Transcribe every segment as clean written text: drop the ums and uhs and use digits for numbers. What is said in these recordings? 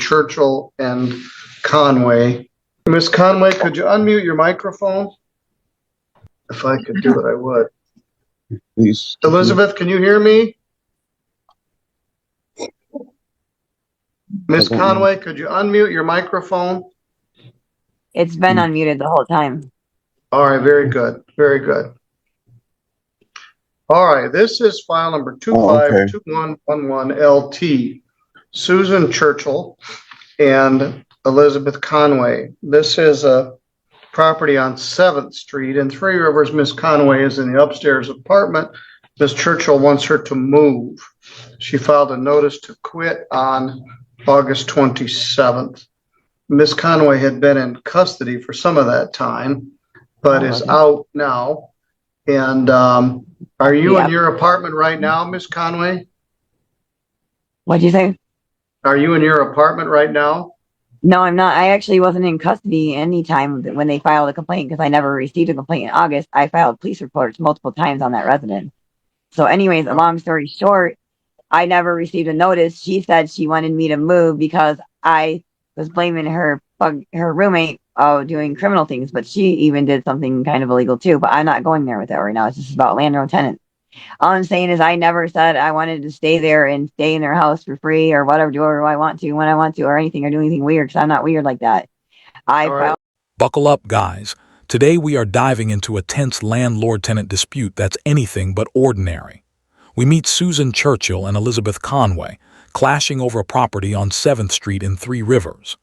Churchill, and Conway. Miss Conway, could you unmute your microphone? If I could do it, I would. Please. Elizabeth, can you hear me? Miss Conway, could you unmute your microphone? It's been unmuted the whole time. All right, very good. Very good. All right, this is file number 252111LT. Susan Churchill and Elizabeth Conway. This is a property on 7th Street in Three Rivers. Miss Conway is in the upstairs apartment. Miss Churchill wants her to move. She filed a notice to quit on August 27th. Miss Conway had been in custody for some of that time, but is out now. And are you in your apartment right now, Miss Conway? What'd you say? Are you in your apartment right now? No, I'm not. I actually wasn't in custody any time when they filed a complaint because I never received a complaint in August. I filed police reports multiple times on that resident. So anyways, a long story short, I never received a notice. She said she wanted me to move because I was blaming her roommate doing criminal things, but she even did something kind of illegal too. But I'm not going there with that right now. It's just about landlord tenant. All I'm saying is I never said I wanted to stay there and stay in their house for free or whatever, do whatever I want to when I want to or anything or do anything weird because I'm not weird like that. Buckle up, guys. Today we are diving into a tense landlord-tenant dispute that's anything but ordinary. We meet Susan Churchill and Elizabeth Conway clashing over a property on 7th Street in Three Rivers.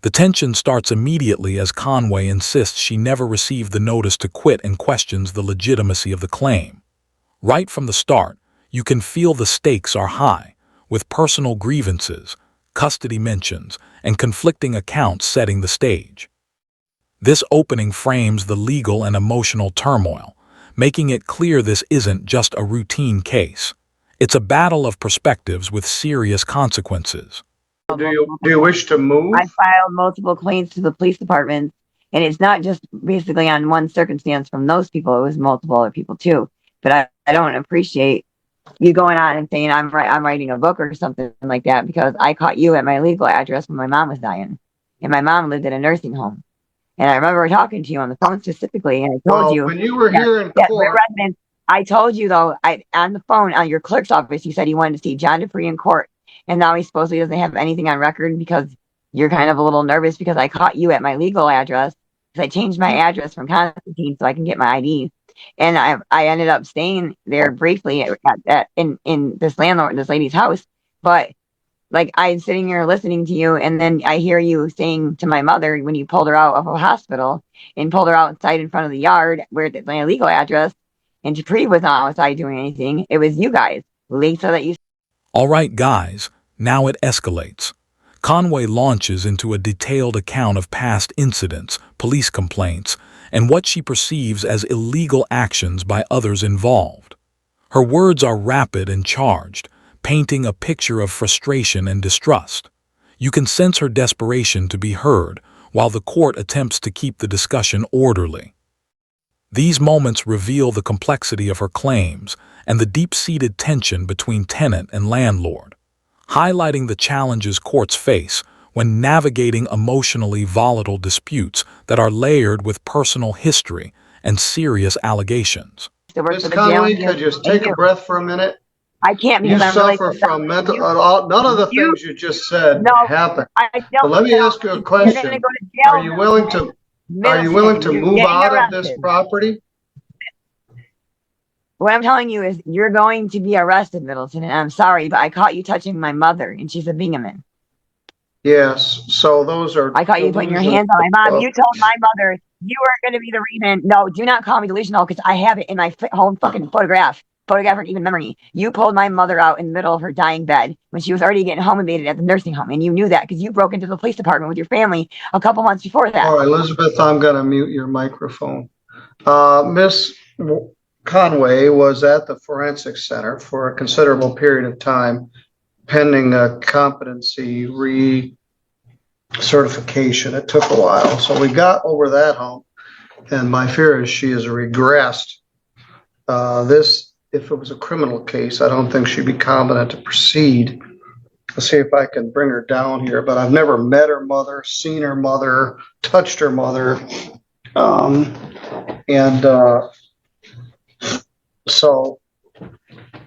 The tension starts immediately as Conway insists she never received the notice to quit and questions the legitimacy of the claim. Right from the start, you can feel the stakes are high, with personal grievances, custody mentions, and conflicting accounts setting the stage. This opening frames the legal and emotional turmoil, making it clear this isn't just a routine case. It's a battle of perspectives with serious consequences. Do you wish to move? I filed multiple claims to the police department, and it's not just basically on one circumstance from those people. It was multiple other people too. But I don't appreciate you going on and saying I'm writing a book or something like that because I caught you at my legal address when my mom was dying, and my mom lived in a nursing home. And I remember talking to you on the phone specifically, and I told you when you were here in court. I told you though, on the phone on your clerk's office, you said you wanted to see John Dupree in court, and now he supposedly doesn't have anything on record because you're kind of a little nervous because I caught you at my legal address because I changed my address from Constantine so I can get my ID. And I ended up staying there briefly in this lady's house. But like I'm sitting here listening to you, and then I hear you saying to my mother when you pulled her out of a hospital and pulled her outside in front of the yard where my legal address, and Dupree was not outside doing anything. It was you guys, Lisa, that you. All right, guys, now it escalates. Conway launches into a detailed account of past incidents, police complaints, and what she perceives as illegal actions by others involved. Her words are rapid and charged, painting a picture of frustration and distrust. You can sense her desperation to be heard, while the court attempts to keep the discussion orderly. These moments reveal the complexity of her claims and the deep-seated tension between tenant and landlord, highlighting the challenges courts face when navigating emotionally volatile disputes that are layered with personal history and serious allegations. Ms. Conway, could you just take a breath for a minute? I can't because you suffer from mental. None of the things you just said happened. But let me ask you a question: Are you willing to move out of this property? What I'm telling you is you're going to be arrested, Middleton, and I'm sorry, but I caught you touching my mother, and she's a Bingaman. Yes, so those are... I caught you putting your hands on my mom. You told my mother you were going to be the reason. No, do not call me delusional, because I have it in my home fucking photograph or even memory. You pulled my mother out in the middle of her dying bed when she was already getting homivated at the nursing home, and you knew that because you broke into the police department with your family a couple months before that. All right, Elizabeth, I'm going to mute your microphone. Miss Conway was at the Forensic Center for a considerable period of time, pending a competency recertification. It took a while, so we got over that hump, and my fear is she has regressed. If it was a criminal case, I don't think she'd be competent to proceed Let's see if I can bring her down here, but I've never met her mother, seen her mother, touched her mother. And so,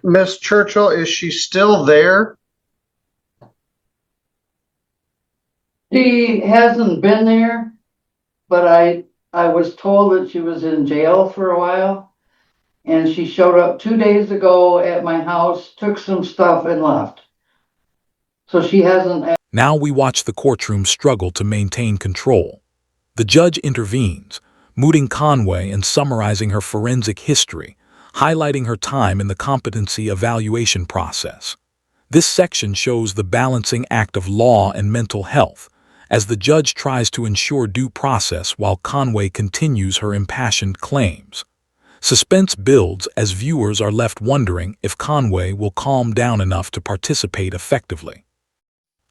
Miss Churchill, is she still there? She hasn't been there, but I was told that she was in jail for a while. And she showed up 2 days ago at my house, took some stuff and left. So she hasn't. Now we watch the courtroom struggle to maintain control. The judge intervenes, mooting Conway and summarizing her forensic history, highlighting her time in the competency evaluation process. This section shows the balancing act of law and mental health, as the judge tries to ensure due process while Conway continues her impassioned claims. Suspense builds as viewers are left wondering if Conway will calm down enough to participate effectively.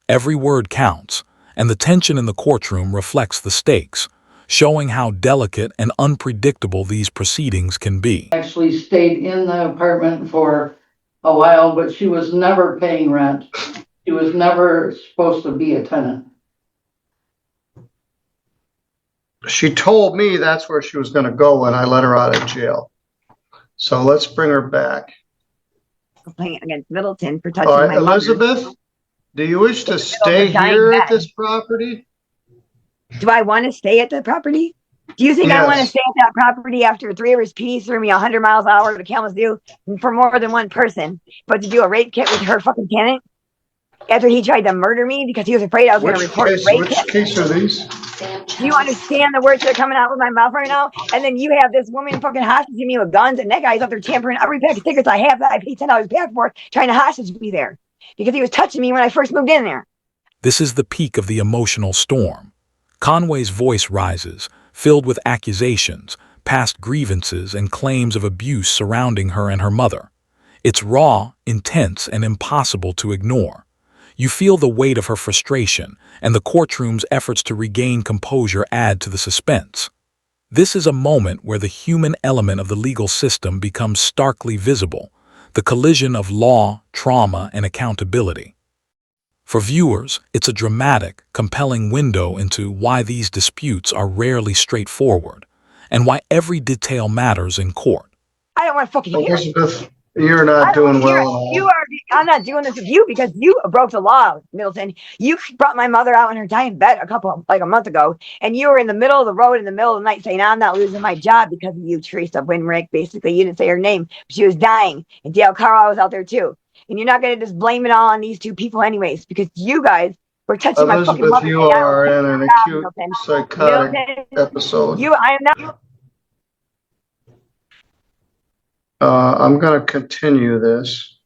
Every word counts, and the tension in the courtroom reflects the stakes, showing how delicate and unpredictable these proceedings can be. Actually stayed in the apartment for a while, but she was never paying rent. She was never supposed to be a tenant. She told me that's where she was going to go when I let her out of jail. So let's bring her back. Complaint against Middleton for touching All right, my mother. Elizabeth, do you wish to stay dying here at bed. this property? Do I want to stay at the property? Do you think I want to Yes. stay at that property after 3 hours PD threw me 100 miles an hour to Kalamazoo for more than one person, but to do a rape kit with her fucking tenant after he tried to murder me because he was afraid I was going to report rape Which kit? case are these? Do you understand the words that are coming out of my mouth right now? And then you have this woman fucking hostage me with guns, and that guy's up there tampering every pack of tickets I have that I paid $10 back for, trying to hostage me there because he was touching me when I first moved in there. This is the peak of the emotional storm. Conway's voice rises, filled with accusations, past grievances, and claims of abuse surrounding her and her mother. It's raw, intense, and impossible to ignore. You feel the weight of her frustration, and the courtroom's efforts to regain composure add to the suspense. This is a moment where the human element of the legal system becomes starkly visible, the collision of law, trauma, and accountability. For viewers, it's a dramatic, compelling window into why these disputes are rarely straightforward, and why every detail matters in court. I don't want to fucking hear it. Elizabeth, you're not doing well at all. I'm not doing this with you because you broke the law, Middleton. You brought my mother out in her dying bed a month ago, and you were in the middle of the road in the middle of the night saying, I'm not losing my job because of you, Teresa Winrick. Basically, you didn't say her name, but she was dying. And Dale Carlisle was out there too. And you're not going to just blame it all on these two people anyways, because you guys were touching my fucking Elizabeth, mother. you are in an acute psychotic Middleton, episode. I am not. I'm going to continue this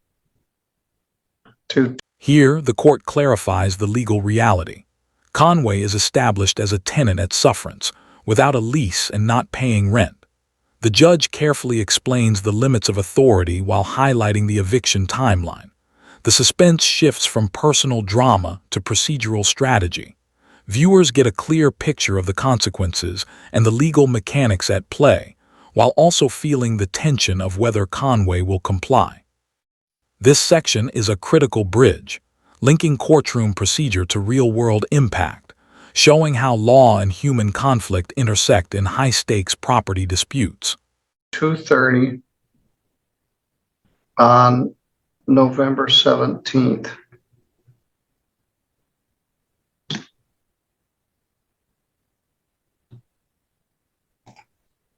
to Here, the court clarifies the legal reality. Conway is established as a tenant at sufferance, without a lease and not paying rent. The judge carefully explains the limits of authority while highlighting the eviction timeline. The suspense shifts from personal drama to procedural strategy. Viewers get a clear picture of the consequences and the legal mechanics at play, while also feeling the tension of whether Conway will comply. This section is a critical bridge, linking courtroom procedure to real-world impact, showing how law and human conflict intersect in high-stakes property disputes. 2:30 on November 17th.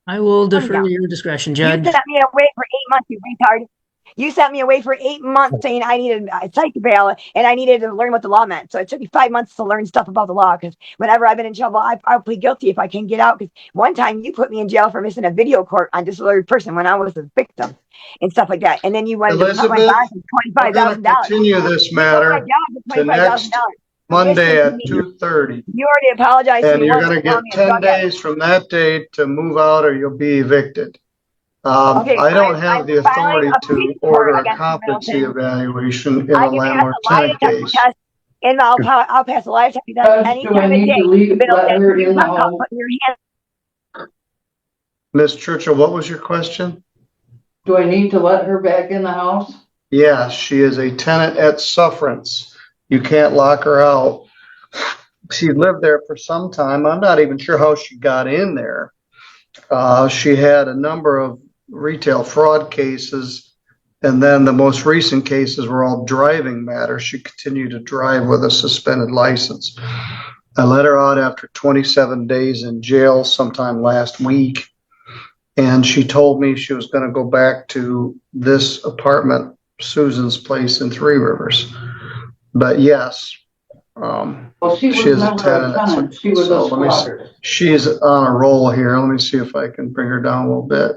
I will defer to your discretion, You Judge. sent me away for 8 months, you retard. You sent me away for 8 months saying I needed a psych bail and I needed to learn what the law meant. So it took me 5 months to learn stuff about the law because whenever I've been in trouble, I'll plead guilty if I can get out. Because one time you put me in jail for missing a video court on disordered person when I was a victim and stuff like that. And then you wanted to cut my Elizabeth, bond for we're going to $25,000. continue this You cut my matter job for to next $25,000. Monday at Listen to me. 2:30. You already apologized to And me you're once going to for calling get me a 10 drug addict. days from that date to move out or you'll be evicted. Okay, I don't I'm have the filing authority a to police order report a against competency Middleton. evaluation in I a can pass a lie landlord-tenant detector case. test, and I'll pass a lie detector test Judge, any do I time of need day. to leave, let Middleton, her you in the talk about home? putting your hand. Ms. Churchill, what was your question? Do I need to let her back in the house? Yes, she is a tenant at sufferance. You can't lock her out. She lived there for some time. I'm not even sure how she got in there. She had a number of retail fraud cases, and then the most recent cases were all driving matters. She continued to drive with a suspended license. I let her out after 27 days in jail sometime last week, and she told me she was going to go back to this apartment, Susan's place in Three Rivers. But yes, Well, she was she is a never a tenant. tenant. She was So a let me see. squatter. She's on a roll here. Let me see if I can bring her down a little bit.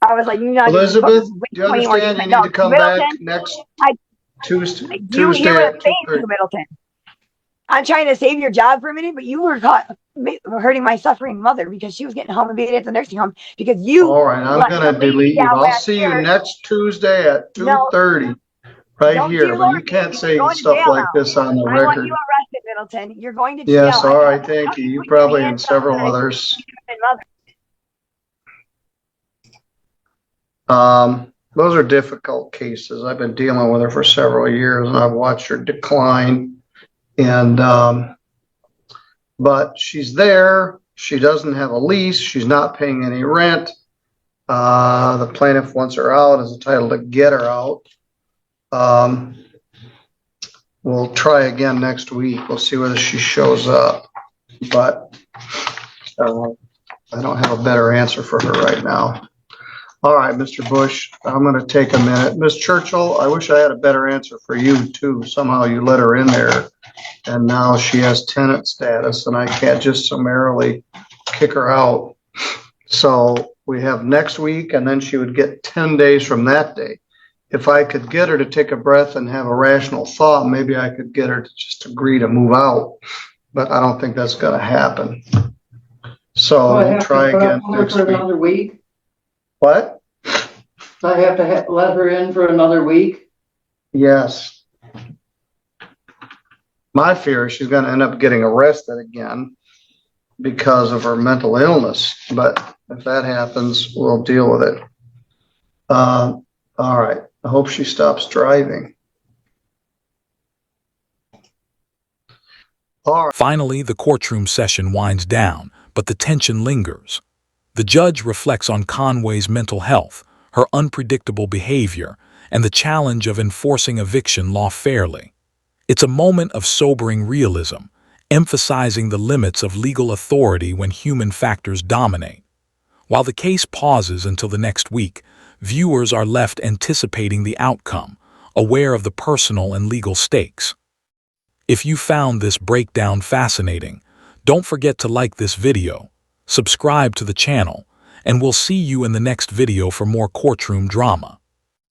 I was like, you know, Elizabeth, do you 21 understand you days. need to come back Middleton, next I- Tuesday, do you hear what at I'm saying to 2:30? you, Middleton? I'm trying to save your job for a minute, but you were caught hurting my suffering mother because she was getting home immediately at the nursing home because you All right, I'm let gonna the lady delete you. down I'll last see you year. next Tuesday at No, 2:30, right don't here, you, but Lord, you can't you're say going to stuff jail like now. this on the I want you record. arrested, Middleton. You're going to jail. Yes, all right, I thank you. You put your probably hands and up several and I others. and mother. Those are difficult cases. I've been dealing with her for several years and I've watched her decline. And, but she's there. She doesn't have a lease. She's not paying any rent. The plaintiff wants her out, is entitled to get her out. We'll try again next week. We'll see whether she shows up. But I don't have a better answer for her right now. All right, Mr. Bush, I'm going to take a minute. Ms. Churchill, I wish I had a better answer for you too. Somehow you let her in there and now she has tenant status and I can't just summarily kick her out. So we have next week and then she would get 10 days from that day. If I could get her to take a breath and have a rational thought, maybe I could get her to just agree to move out, but I don't think that's going to happen. So I we'll have to try put again up with her next for week. another week. What? I have to let her in for another week. Yes. My fear is she's going to end up getting arrested again because of her mental illness. But if that happens, we'll deal with it. All right. I hope she stops driving. All right. Finally, the courtroom session winds down, but the tension lingers. The judge reflects on Conway's mental health, her unpredictable behavior, and the challenge of enforcing eviction law fairly. It's a moment of sobering realism, emphasizing the limits of legal authority when human factors dominate. While the case pauses until the next week, viewers are left anticipating the outcome, aware of the personal and legal stakes. If you found this breakdown fascinating, don't forget to like this video, subscribe to the channel, and we'll see you in the next video for more courtroom drama.